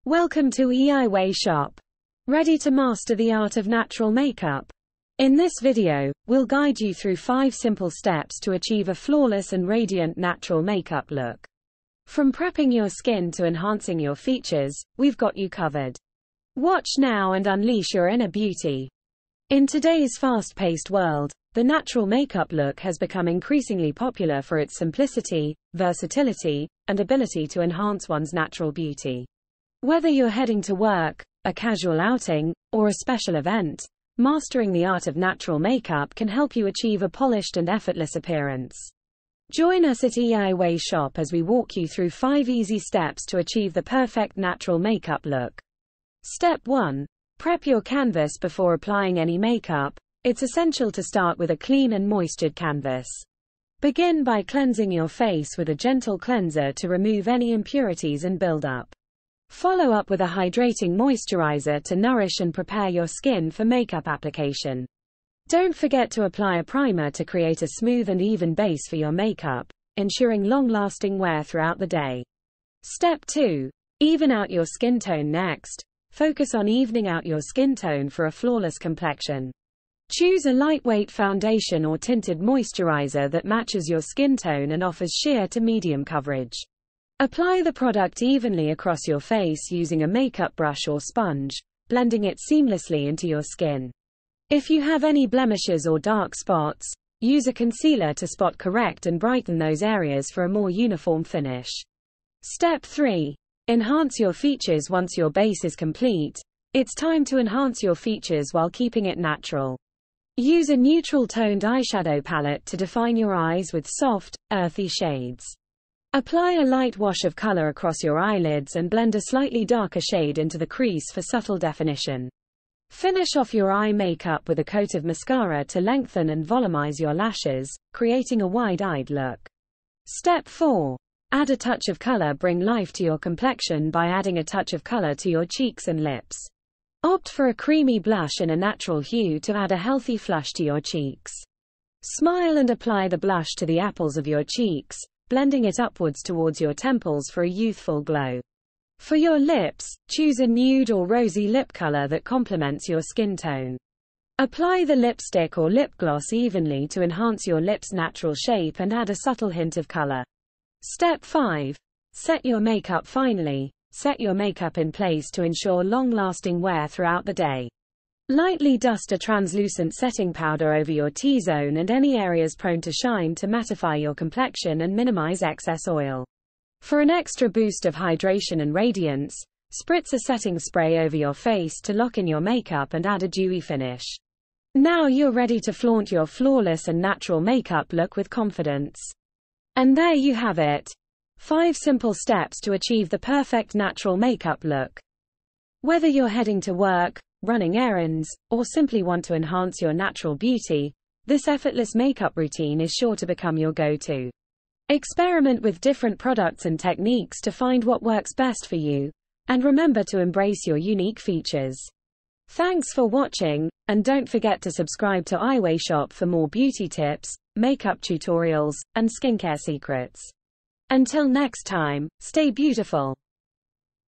Welcome to eiwayshop. Ready to master the art of natural makeup? In this video, we'll guide you through 5 simple steps to achieve a flawless and radiant natural makeup look. From prepping your skin to enhancing your features, we've got you covered. Watch now and unleash your inner beauty. In today's fast-paced world, the natural makeup look has become increasingly popular for its simplicity, versatility, and ability to enhance one's natural beauty. Whether you're heading to work, a casual outing, or a special event, mastering the art of natural makeup can help you achieve a polished and effortless appearance. Join us at eiwayshop as we walk you through 5 easy steps to achieve the perfect natural makeup look. Step 1. Prep your canvas before applying any makeup. It's essential to start with a clean and moistured canvas. Begin by cleansing your face with a gentle cleanser to remove any impurities and buildup. Follow up with a hydrating moisturizer to nourish and prepare your skin for makeup application. Don't forget to apply a primer to create a smooth and even base for your makeup, ensuring long-lasting wear throughout the day. Step 2. Even out your skin tone next. Focus on evening out your skin tone for a flawless complexion. Choose a lightweight foundation or tinted moisturizer that matches your skin tone and offers sheer to medium coverage. Apply the product evenly across your face using a makeup brush or sponge, blending it seamlessly into your skin. If you have any blemishes or dark spots, use a concealer to spot correct and brighten those areas for a more uniform finish. Step 3. Enhance your features. Once your base is complete, it's time to enhance your features while keeping it natural. Use a neutral toned eyeshadow palette to define your eyes with soft, earthy shades. Apply a light wash of color across your eyelids and blend a slightly darker shade into the crease for subtle definition. Finish off your eye makeup with a coat of mascara to lengthen and volumize your lashes, creating a wide-eyed look. Step 4. Add a touch of color. Bring life to your complexion by adding a touch of color to your cheeks and lips. Opt for a creamy blush in a natural hue to add a healthy flush to your cheeks. Smile and apply the blush to the apples of your cheeks, blending it upwards towards your temples for a youthful glow. For your lips, choose a nude or rosy lip color that complements your skin tone. Apply the lipstick or lip gloss evenly to enhance your lips' natural shape and add a subtle hint of color. Step 5. Set your makeup. Finally, set your makeup in place to ensure long-lasting wear throughout the day. Lightly dust a translucent setting powder over your T-zone and any areas prone to shine to mattify your complexion and minimize excess oil. For an extra boost of hydration and radiance, spritz a setting spray over your face to lock in your makeup and add a dewy finish. Now you're ready to flaunt your flawless and natural makeup look with confidence. And there you have it. 5 simple steps to achieve the perfect natural makeup look. Whether you're heading to work, running errands, or simply want to enhance your natural beauty, this effortless makeup routine is sure to become your go-to. Experiment with different products and techniques to find what works best for you, and remember to embrace your unique features. Thanks for watching, and don't forget to subscribe to eiwayshop for more beauty tips, makeup tutorials, and skincare secrets. Until next time, stay beautiful.